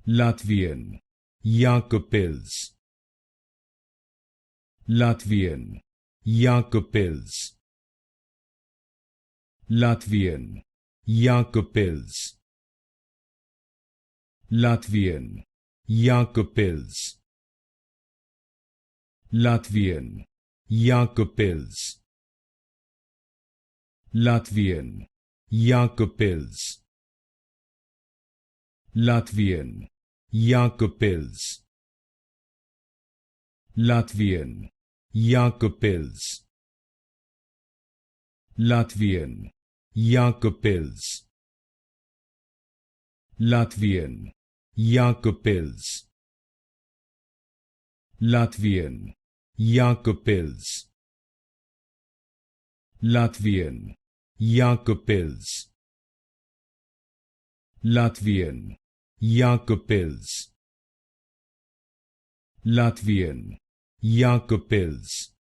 Latvian, Jēkabpils. Latvian, Jēkabpils. Latvian, Jēkabpils. Latvian, Jēkabpils. Latvian, Jēkabpils. Latvian, Jēkabpils. Latvian, Jēkabpils. Latvian, Jēkabpils. Latvian, Jēkabpils. Latvian, Jēkabpils. Latvian, Jēkabpils. Latvian, Jēkabpils. Latvian, Jēkabpils. Latvian, Jēkabpils.